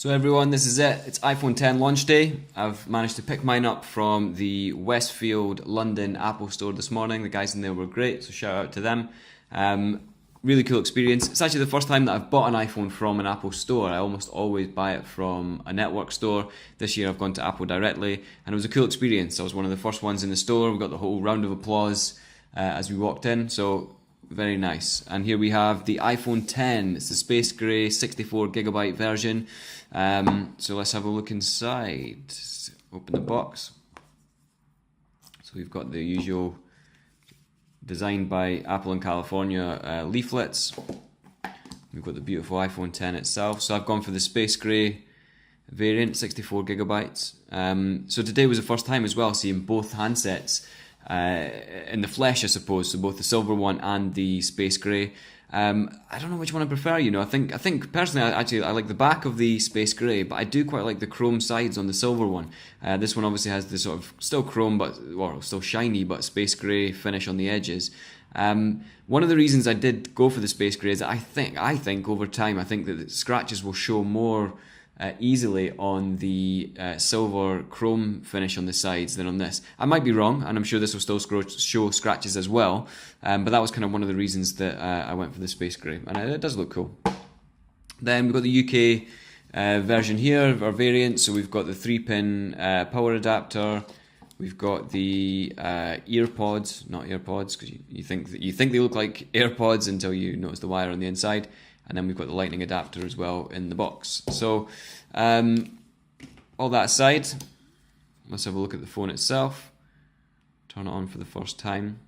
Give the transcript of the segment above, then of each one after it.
So everyone, this is it. It's iPhone 10 launch day. I've managed to pick mine up from the Westfield London Apple store this morning. The guys in there were great, so shout out to them. Really cool experience. It's actually the first time that I've bought an iPhone from an Apple store. I almost always buy it from a network store. This year I've gone to Apple directly, and it was a cool experience. I was one of the first ones in the store. We got the whole round of applause as we walked in, so very nice. And here we have the iPhone 10. It's the space grey 64GB version. So let's have a look inside. Open the box. So we've got the usual designed by Apple in California leaflets. We've got the beautiful iPhone 10 itself. So I've gone for the space grey variant, 64GB. So today was the first time as well seeing both handsets in the flesh, I suppose. So both the silver one and the space grey. I don't know which one I prefer. I think personally, I like the back of the space grey, but I do quite like the chrome sides on the silver one. This one obviously has the sort of still chrome, but still shiny, but space grey finish on the edges. One of the reasons I did go for the space grey is that I think over time, I think that the scratches will show more easily on the silver chrome finish on the sides than on this. I might be wrong, and I'm sure this will still show scratches as well, but that was kind of one of the reasons that I went for the space grey, and it does look cool. Then we've got the UK version here, our variant. So we've got the 3-pin power adapter. We've got the earpods, not AirPods, because you think they look like AirPods until you notice the wire on the inside. And then we've got the lightning adapter as well in the box. So all that aside, let's have a look at the phone itself. Turn it on for the first time.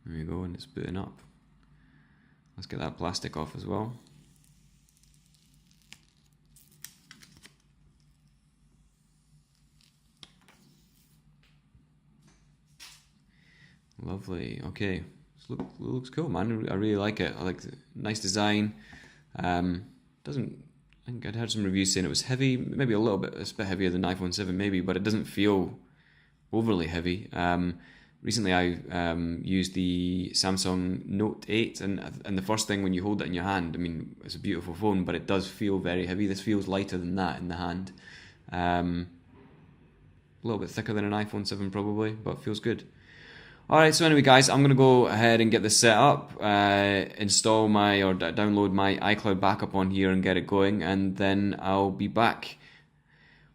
There we go, and it's booting up. Let's get that plastic off as well. Lovely, okay. Looks cool, man. I really like it. I like the nice design. I think I'd heard some reviews saying it was heavy, maybe it's a bit heavier than iPhone 7 maybe, but it doesn't feel overly heavy. Recently I used the Samsung Note 8, and the first thing when you hold it in your hand, I mean, it's a beautiful phone, but it does feel very heavy. This feels lighter than that in the hand. A little bit thicker than an iPhone 7 probably, but feels good. Alright, so anyway guys, I'm going to go ahead and get this set up, install download my iCloud backup on here and get it going, and then I'll be back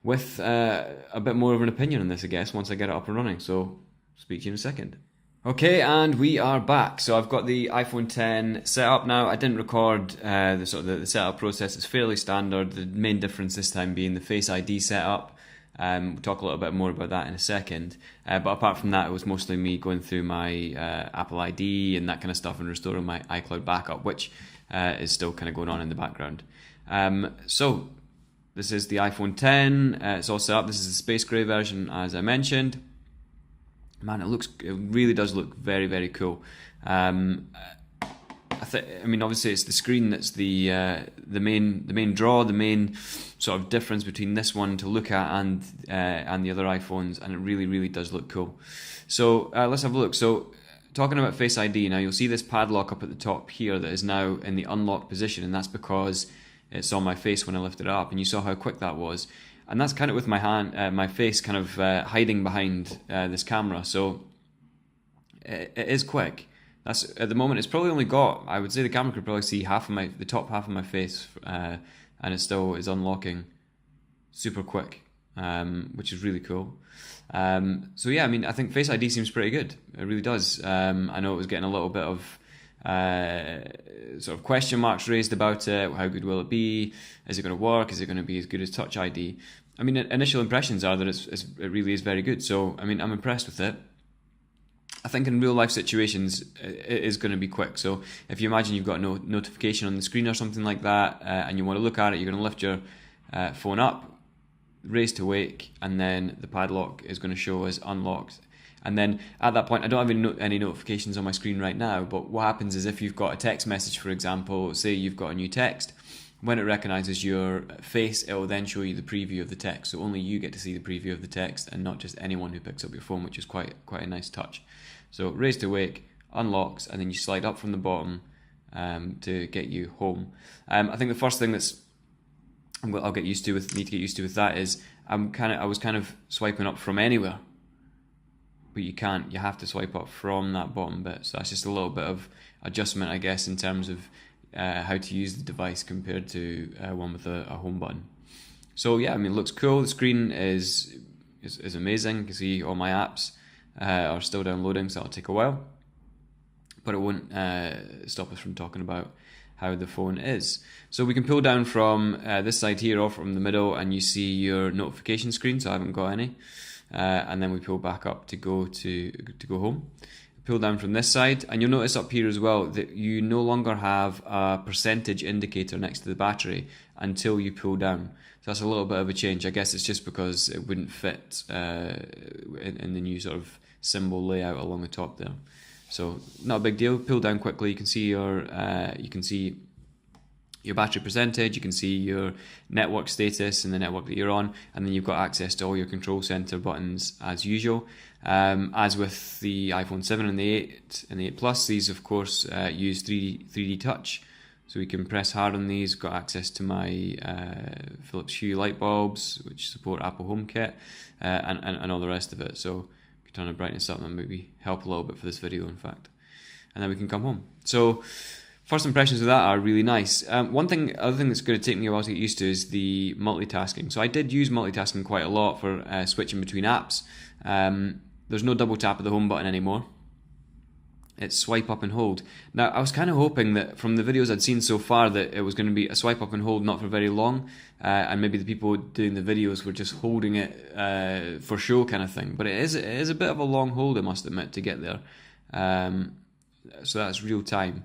with a bit more of an opinion on this, I guess, once I get it up and running. So, speak to you in a second. Okay, and we are back. So I've got the iPhone 10 set up now. I didn't record the setup process. It's fairly standard. The main difference this time being the Face ID setup. We'll talk a little bit more about that in a second. But apart from that, it was mostly me going through my Apple ID and that kind of stuff and restoring my iCloud backup, which is still kind of going on in the background. So this is the iPhone 10. It's all set up. This is the space grey version, as I mentioned. Man, it really does look very, very cool. I mean, obviously, it's the screen that's the main draw, the main sort of difference between this one to look at and the other iPhones, and it really, really does look cool. So let's have a look. So talking about Face ID, now you'll see this padlock up at the top here that is now in the unlock position, and that's because it saw my face when I lifted it up, and you saw how quick that was. And that's kind of with my hand, my face kind of hiding behind this camera, so it is quick. That's at the moment. It's probably only got, I would say, the camera could probably see the top half of my face, and it still is unlocking super quick, which is really cool. So yeah, I mean, I think Face ID seems pretty good. It really does. I know it was getting a little bit of sort of question marks raised about it. How good will it be? Is it going to work? Is it going to be as good as Touch ID? I mean, initial impressions are that it really is very good. So I mean, I'm impressed with it. I think in real life situations, it is going to be quick. So if you imagine you've got no notification on the screen or something like that, and you want to look at it, you're going to lift your phone up, raise to wake, and then the padlock is going to show as unlocked. And then at that point, I don't have any notifications on my screen right now, but what happens is if you've got a text message, for example, say you've got a new text, when it recognises your face, it will then show you the preview of the text. So only you get to see the preview of the text and not just anyone who picks up your phone, which is quite a nice touch. So raise to wake, unlocks, and then you slide up from the bottom to get you home. I think the first thing that's I'll need to get used to with that is I was kind of swiping up from anywhere, but you can't. You have to swipe up from that bottom bit. So that's just a little bit of adjustment, I guess, in terms of how to use the device compared to one with a home button. So yeah, I mean, it looks cool. The screen is amazing. You can see all my apps are still downloading, so it'll take a while, but it won't stop us from talking about how the phone is. So we can pull down from this side here or from the middle, and you see your notification screen. So I haven't got any, and then we pull back up to go home. Pull down from this side, and you'll notice up here as well that you no longer have a percentage indicator next to the battery until you pull down. So that's a little bit of a change. I guess it's just because it wouldn't fit in the new sort of symbol layout along the top there. So not a big deal. Pull down quickly. You can see your battery percentage. You can see your network status and the network that you're on, and then you've got access to all your control center buttons as usual. As with the iPhone 7 and the 8 and the 8 Plus, these of course use 3D touch. So we can press hard on these. Got access to my Philips Hue light bulbs, which support Apple HomeKit, and all the rest of it. So we can turn the brightness up, and maybe help a little bit for this video, in fact. And then we can come home. So first impressions of that are really nice. Other thing that's going to take me a while to get used to is the multitasking. So I did use multitasking quite a lot for switching between apps. There's no double tap of the home button anymore. It's swipe up and hold. Now, I was kind of hoping that from the videos I'd seen so far that it was going to be a swipe up and hold, not for very long, and maybe the people doing the videos were just holding it for show kind of thing. But it is a bit of a long hold, I must admit, to get there. So that's real time.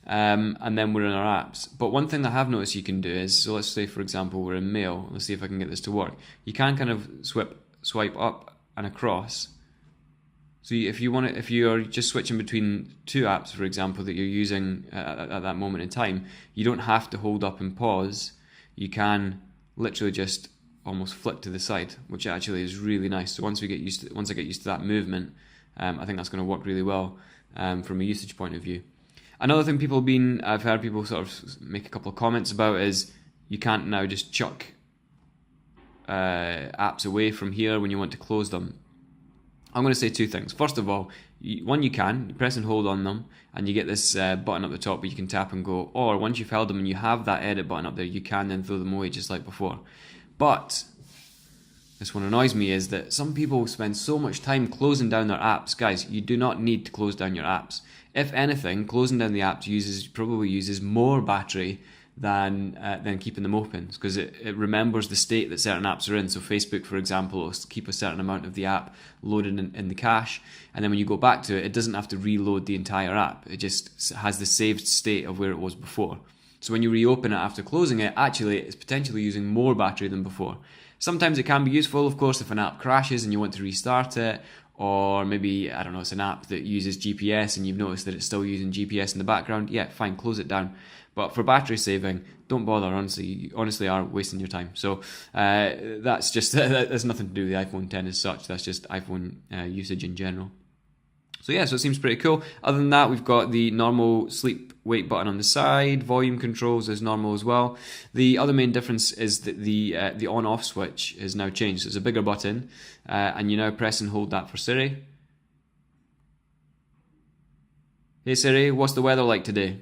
And then we're in our apps. But one thing that I have noticed you can do is, so let's say for example we're in Mail. Let's see if I can get this to work. You can kind of swipe up and across. So if you're just switching between two apps, for example, that you're using at that moment in time, you don't have to hold up and pause. You can literally just almost flick to the side, which actually is really nice. So once I get used to that movement, I think that's going to work really well from a usage point of view. Another thing I've heard people sort of make a couple of comments about is you can't now just chuck apps away from here when you want to close them. I'm going to say two things. First of all, you press and hold on them, and you get this button up the top where you can tap and go. Or once you've held them and you have that edit button up there, you can then throw them away just like before. But this one annoys me is that some people spend so much time closing down their apps. Guys, you do not need to close down your apps. If anything, closing down the apps probably uses more battery than keeping them open, because it remembers the state that certain apps are in. So Facebook, for example, will keep a certain amount of the app loaded in the cache, and then when you go back to it, it doesn't have to reload the entire app. It just has the saved state of where it was before. So when you reopen it after closing it, actually it's potentially using more battery than before. Sometimes it can be useful, of course, if an app crashes and you want to restart it, or maybe, I don't know, it's an app that uses GPS and you've noticed that it's still using GPS in the background. Yeah, fine, close it down. But for battery saving, don't bother, honestly. You honestly are wasting your time. So that's nothing to do with the iPhone 10 as such. That's just iPhone usage in general. So yeah, so it seems pretty cool. Other than that, we've got the normal sleep wake button on the side. Volume controls is normal as well. The other main difference is that the on-off switch is now changed. So it's a bigger button, and you now press and hold that for Siri. Hey Siri, what's the weather like today?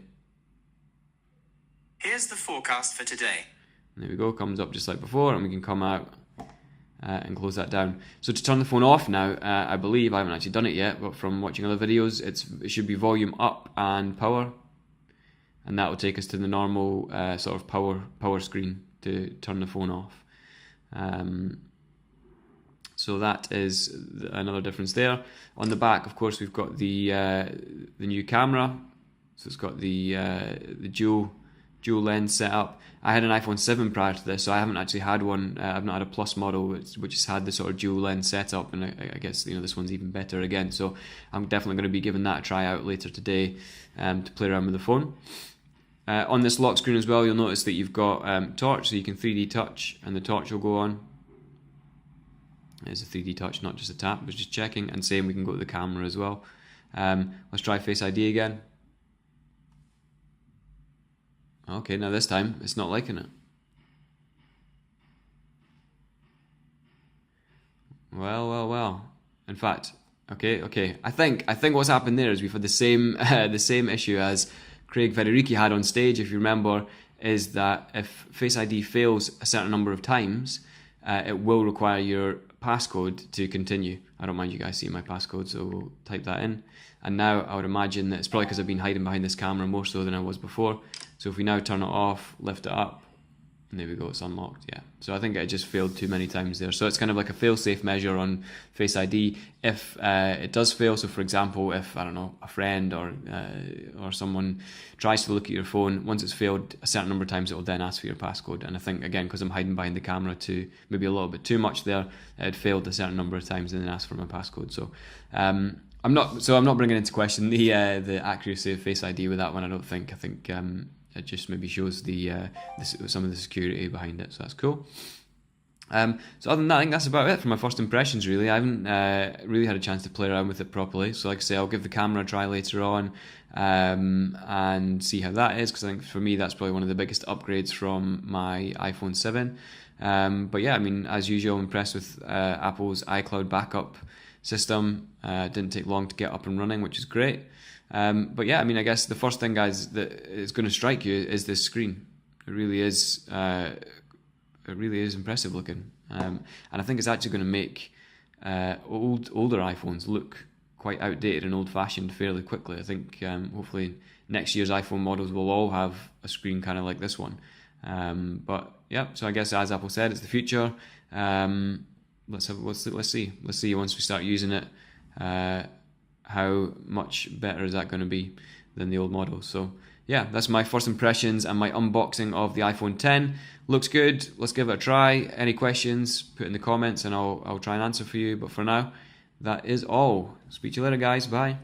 Here's the forecast for today. And there we go, comes up just like before, and we can come out and close that down. So to turn the phone off now, I believe, I haven't actually done it yet, but from watching other videos, it should be volume up and power, and that will take us to the normal sort of power screen to turn the phone off. So that is another difference there. On the back, of course, we've got the new camera. So it's got the dual lens setup. I had an iPhone 7 prior to this, so I haven't actually had one. I've not had a Plus model which has had the sort of dual lens setup, and I guess this one's even better again. So I'm definitely going to be giving that a try out later today to play around with the phone. On this lock screen as well, you'll notice that you've got torch, so you can 3D touch, and the torch will go on. It's a 3D touch, not just a tap, but just checking. And same, we can go to the camera as well. Let's try Face ID again. Okay, now this time it's not liking it. Well. In fact, okay. I think what's happened there is we've had the same the same issue as Craig Federighi had on stage. If you remember, is that if Face ID fails a certain number of times, it will require your passcode to continue. I don't mind you guys seeing my passcode, so we'll type that in. And now I would imagine that it's probably because I've been hiding behind this camera more so than I was before. So if we now turn it off, lift it up, and there we go, it's unlocked, yeah. So I think it just failed too many times there. So it's kind of like a fail-safe measure on Face ID. If it does fail, so for example, if, I don't know, a friend or someone tries to look at your phone, once it's failed a certain number of times, it will then ask for your passcode. And I think, again, because I'm hiding behind the camera too, maybe a little bit too much there, it had failed a certain number of times and then asked for my passcode. So I'm not bringing into question the accuracy of Face ID with that one, I don't think. I think it just maybe shows some of the security behind it, so that's cool. So other than that, I think that's about it for my first impressions, really. I haven't really had a chance to play around with it properly, so like I say, I'll give the camera a try later on and see how that is, because I think for me that's probably one of the biggest upgrades from my iPhone 7. But yeah, I mean, as usual, I'm impressed with Apple's iCloud backup system. Didn't take long to get up and running, which is great. But yeah, I mean, I guess the first thing, guys, that is going to strike you is this screen. It really is impressive looking, and I think it's actually going to make older iPhones look quite outdated and old-fashioned fairly quickly. I think hopefully next year's iPhone models will all have a screen kind of like this one. But yeah, so I guess as Apple said, it's the future. Let's see once we start using it. How much better is that going to be than the old model? So yeah, that's my first impressions and my unboxing of the iPhone 10. Looks good. Let's give it a try. Any questions, put in the comments and I'll try and answer for you. But for now, that is all. Speak to you later, guys. Bye.